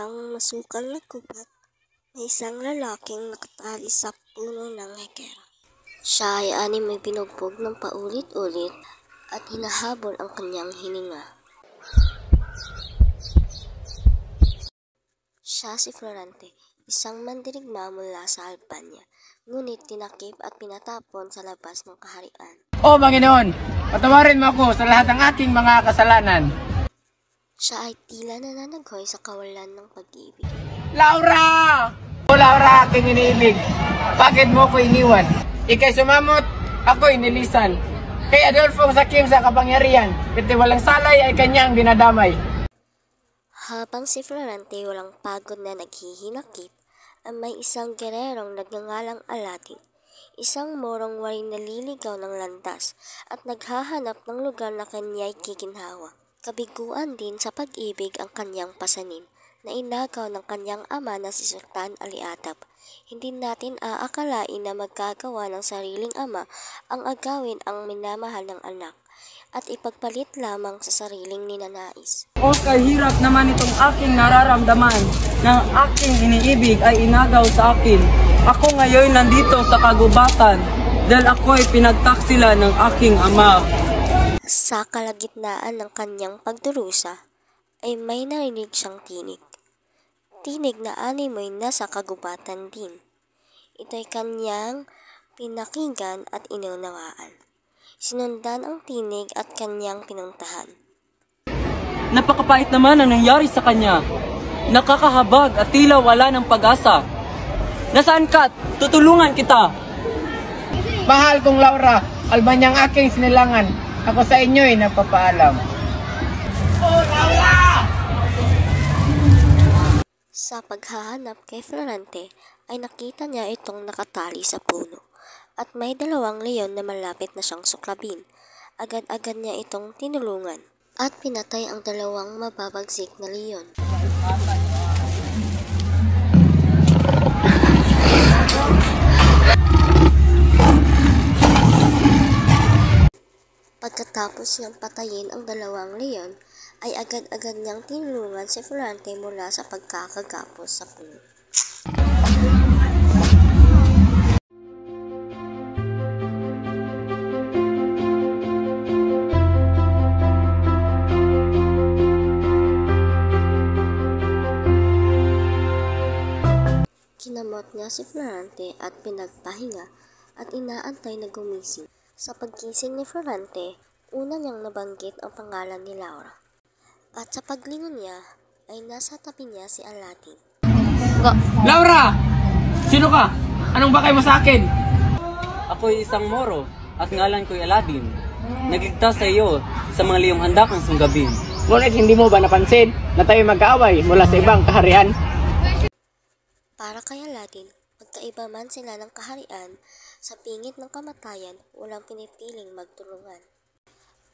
isang masukal na gubat, may isang lalaking nakatali sa puno ng hekera. Siya ay may binugbog ng paulit-ulit at hinahabol ang kanyang hininga. Siya si Florante, isang mandirigma mula sa Albania, ngunit tinakip at pinatapon sa labas ng kaharian. O Panginoon, patawarin mo ako sa lahat ng aking mga kasalanan. Siya ay tila nananaghoy sa kawalan ng pag-ibig. Laura! O Laura, aking iniibig, bakit mo ko iniwan? Ika'y sumamot, ako inilisan. Kay Adolfo sakim sa kapangyarihan, piti walang salay ay kanyang dinadamay. Habang si Florante walang pagod na naghihinakit, ay may isang gererong nagngangalang Aladdin, isang morong waring naliligaw ng landas at naghahanap ng lugar na kanya'y kikinhawa. Kabiguan din sa pag-ibig ang kanyang pasanin na inagaw ng kanyang ama na si Sultan Ali Atab. Hindi natin aakalain na magkagawa ng sariling ama ang agawin ang minamahal ng anak at ipagpalit lamang sa sariling ninanais. O kahirap naman itong aking nararamdaman na aking iniibig ay inagaw sa akin. Ako ngayon nandito sa kagubatan dahil ako ay pinagtaksila ng aking ama. Sa kalagitnaan ng kanyang pagdurusa ay may narinig siyang tinig. Tinig na animoy nasa kagubatan din. Ito'y kanyang pinakinggan at inunawaan. Sinundan ang tinig at kanyang pinuntahan. Napakapait naman ang nangyari sa kanya. Nakakahabag at tila wala ng pag-asa. Nasaan ka? Tutulungan kita. Mahal kong Laura, Albanyang aking sinilangan. Ako sa inyo'y napapaalam. Oh, Laura! Sa paghahanap kay Florante ay nakita niya itong nakatali sa puno at may dalawang leon na malapit na siyang suklabin. Agad-agad niya itong tinulungan at pinatay ang dalawang mababagsik na leon. Pagkatapos niyang patayin ang dalawang leon, ay agad-agad niyang tinulungan si Florante mula sa pagkakagapos sa puno. Kinamot niya si Florante at pinagpahinga at inaantay na gumising. Sa paggising ni Florante, una niyang nabanggit ang pangalan ni Laura. At sa paglingon niya, ay nasa tabi niya si Aladdin. Laura! Sino ka? Anong bakay mo sa akin? Ako'y isang moro at ngalan ko'y Aladdin. Nagligtas sa iyo sa mga liyong handak ng sunggabin. Ngunit hindi mo ba napansin na tayo magkaaway mula sa ibang kaharian? Para kay Aladdin, magkaiba man sila ng kaharian, sa pingit ng kamatayan, walang pinipiling magtulungan.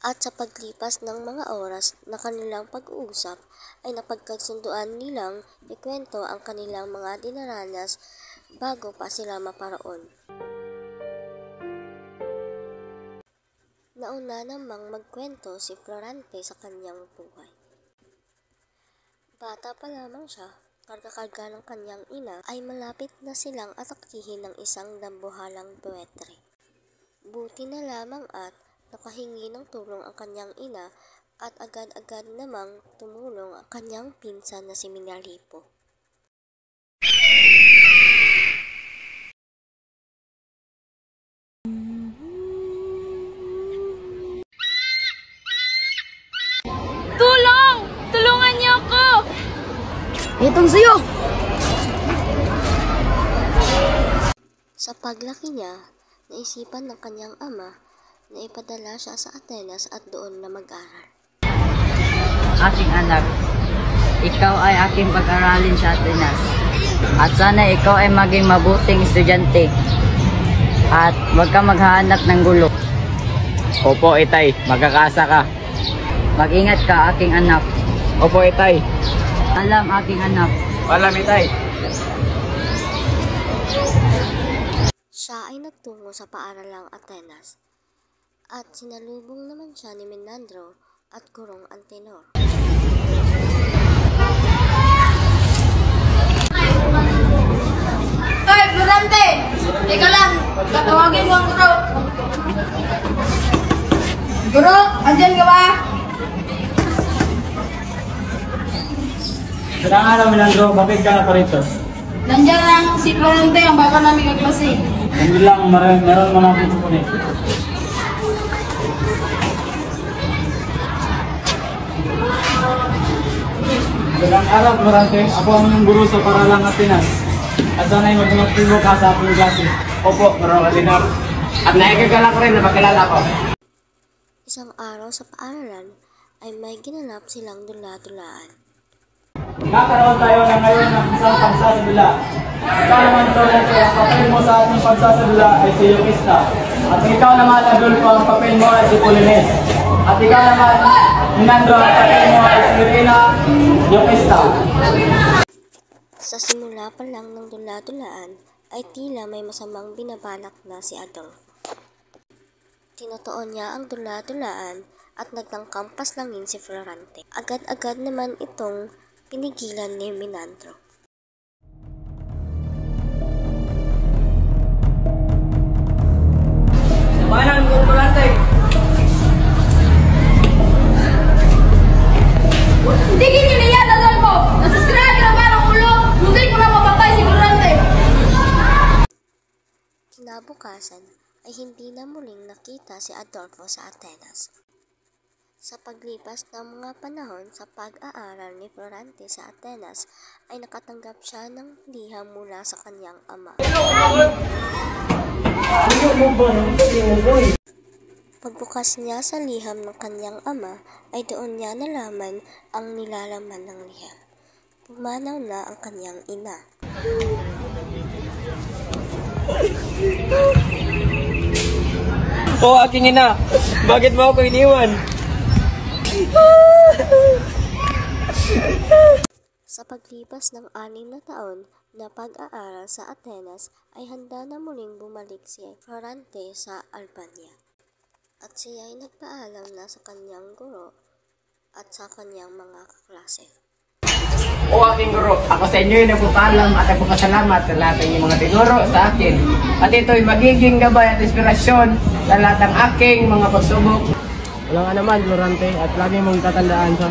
At sa paglipas ng mga oras na kanilang pag-uusap, ay napagkasunduan nilang ikwento ang kanilang mga dinaranas bago pa sila maparoon. Nauna namang magkwento si Florante sa kanyang buhay. Bata pa lamang siya, karga-karga ng kanyang ina, ay malapit na silang atakihin ng isang dambuhalang buwetre. Buti na lamang at nakahingi ng tulong ang kanyang ina at agad-agad namang tumulong ang kanyang pinsan na si Minalipo. Tulong! Tulungan niyo ako! Itong sa'yo! Sa paglaki niya, naisipan ng kanyang ama na ipadala siya sa Atenas at doon na mag-aral. Aking anak, ikaw ay aking pag-aralin sa Atenas. At sana ikaw ay maging mabuting estudyante. At huwag ka maghahanap ng gulo. Opo, itay. Magkakasa ka. Mag-ingat ka, aking anak. Opo, itay. Alam, aking anak. Alam, itay. Siya ay nagtungo sa paaralang Atenas at sinalubong naman siya ni Menandro at Gurong Antenor. tawagin mo ang guro. Guro, andyan ka ba? Magandang araw, Milandro. Bakit ka na pa rito? Nandiyan lang si Florente, ang baka namin kaklase. Hindi lang, meron mo na akong kukunin. Magandang araw, Florente. Ako ang guro sa Paralang Atinas. At sana'y magmagtulog ka sa aking klase. Opo, Guro Kadinar. At naikagala ko rin na makilala ko. Isang araw sa paaralan ay may ginanap silang dula-dulaan. Nakaroon tayo na ngayon ng isang pagsasadula. Ikaw naman, Florente, ang papel mo sa ating pagsasadula ay si Yukista. At ikaw naman, Adolfo, ang papel mo ay si Polines. At ikaw naman, Minandro, ang papel mo ay si Rina Yukista. Sa simula pa lang ng dula-dulaan ay tila may masamang binabalak na si Adolfo. Tinutuon niya ang dula-dulaan at nagtangkampas langin si Florente. Agad-agad naman itong pinigilan ni Minandro. Sabayan ang Florente! Tigil niyo na yan, Adolfo! Nasasiraan ka ba ng ulo? Hindi ko na mapatay si Florente! Kinabukasan ay hindi na muling nakita si Adolfo sa Atenas. Sa paglipas ng mga panahon sa pag-aaral ni Florente sa Atenas ay nakatanggap siya ng liham mula sa kanyang ama. Pagbukas niya sa liham ng kanyang ama ay doon niya nalaman ang nilalaman ng liham. Pumanaw na ang kanyang ina. O aking ina, bakit mo ako iniwan? Sa paglipas ng 6 na taon na pag-aaral sa Atenas ay handa na muling bumalik si Florente sa Albania. At siya ay nagpaalam na sa kanyang guro at sa kanyang mga kaklase. O aking guro, ako sa inyo ay nagpapaalam at nagpapasalamat sa lahat ng inyong mga tinuro sa akin. At ito'y magiging gabay at inspirasyon sa lahat ng aking mga pagsubok. Wala nga naman, Florente, at lagi mong tatandaan sa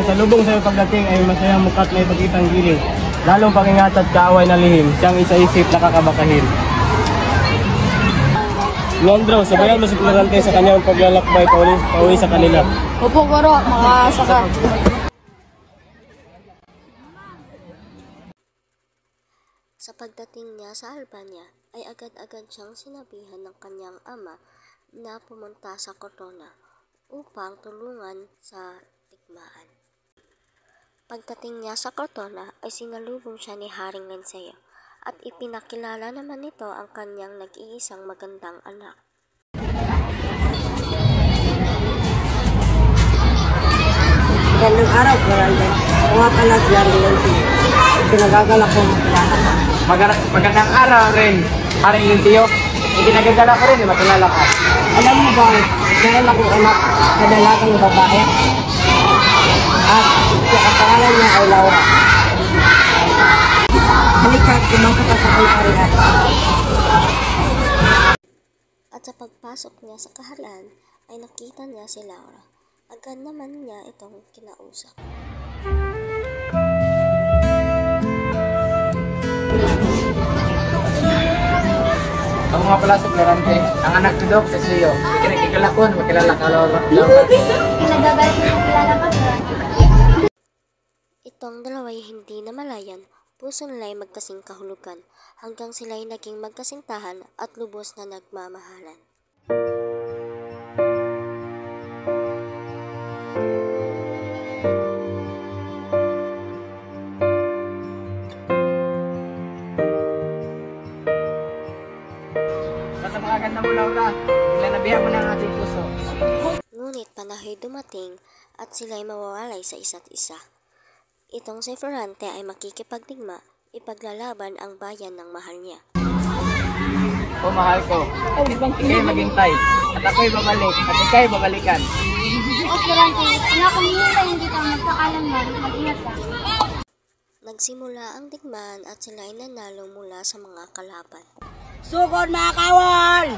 sa lubong sa pagdating ay masayang mukat na ipagkitang giling. Lalong pangingat at kaaway na lihim, siyang isa-isip nakakabakahin. Leandro, sabayan mo si Florente sa kanyang paglalakbay pauwi sa kanila. Opo, guro, makasaka. Sa pagdating niya sa Albania ay agad-agad siyang sinabihan ng kanyang ama na pumunta sa Cortona upang tulungan sa digmaan. Pagdating niya sa Cortona ay sinalubong siya ni Haring Linceo at ipinakilala naman nito ang kanyang nag-iisang magandang anak. Magandang araw, Florente. Ako nga pala si Haring Linceo. Pinagagalak ko makilala ka. Magandang araw rin, Haring Linceo. Ikinagagala ko rin na makilala ka. Alam mo ba, meron akong anak na dalagang babae. At ang pangalan niya ay Laura. Halika, kumangka ka sa kaharian. At sa pagpasok niya sa kaharian ay nakita niya si Laura. Agad naman niya itong kinausap. Ako nga pala si Florente, ang anak ni Doc, si Sio. Ikinagagala ko na makilala ka, Laura. Itong dalawa'y hindi namalayan, puso nila'y magkasing kahulugan, hanggang sila'y naging magkasintahan at lubos na nagmamahalan. Basta makaganda mo, Laura. Ilanabihan mo na ang ating puso. Ngunit panahoy dumating at sila'y mawawalay sa isa't isa. Itong si Florente ay makikipagdigma, ipaglalaban ang bayan ng mahal niya. O mahal ko, ika'y maghintay, at ako'y babalik, at ika'y babalikan. O Florente, anak ko hinihintay kita magpakalam na, mag-ingat ka. Nagsimula ang digmaan at sila'y nanalo mula sa mga kalaban. Sugod mga kawal!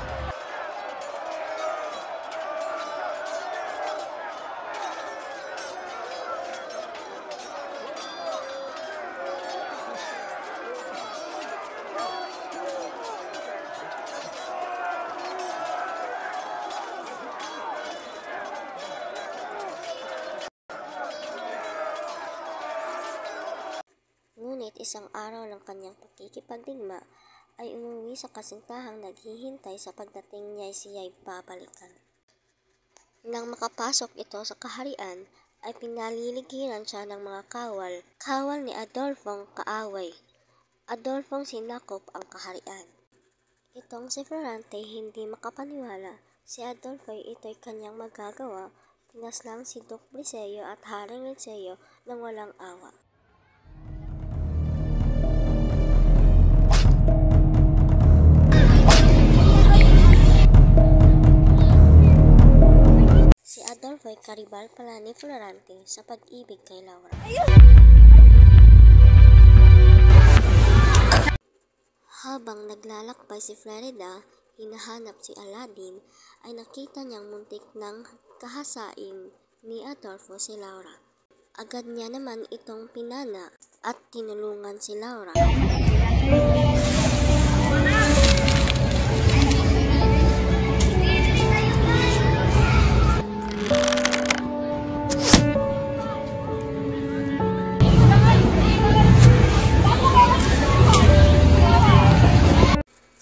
Ngunit isang araw ng kanyang pakikipagdigma ay umuwi sa kasintahang naghihintay sa pagdating niya siya'y babalikan. Nang makapasok ito sa kaharian, ay pinaliligiran siya ng mga kawal ni Adolfong kaaway. Adolfong sinakop ang kaharian. Itong si Florante hindi makapaniwala, si Adolfo ito'y kanyang magagawa, tinaslang si Duke Briseyo at Haring Liceyo ng walang awa. Si Adolfo ay karibal pala ni Florante sa pag-ibig kay Laura. Habang naglalakbay si Florida, hinahanap si Aladdin, ay nakita niyang muntik ng kahasain ni Adolfo si Laura. Agad niya naman itong pinana at tinulungan si Laura.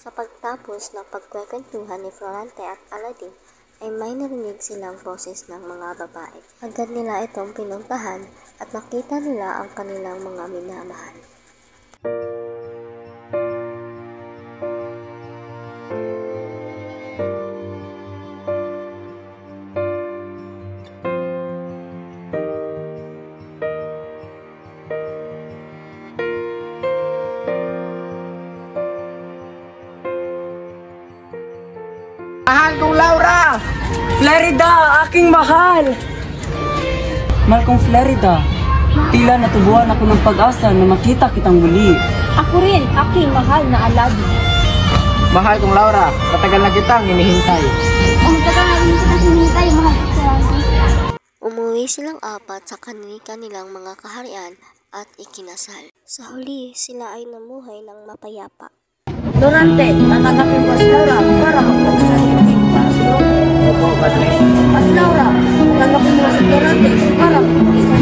Sa pagtapos ng pagkwekwentuhan ni Florante at Aladdin, ay may narinig silang boses ng mga babae. Agad nila itong pinuntahan at nakita nila ang kanilang mga minamahal. Mahal kong Laura! Florida, aking mahal! Mahal kong Florida, tila natubuan ako ng pag-asa na makita kitang muli. Ako rin, aking mahal na Aladdin. Mahal kong Laura, matagal na kitang hinihintay. Ang tagal na rin kita hinihintay, mahal ko sa Umuwi silang apat sa kanilang mga kaharian at ikinasal. Sa huli, sila ay namuhay ng mapayapa. Florante, tatanggapin mo si Laura para magpagsahilig para sa iyo. Opo, Padre. At Laura, tatanggapin mo si Florante para magpagsahilig.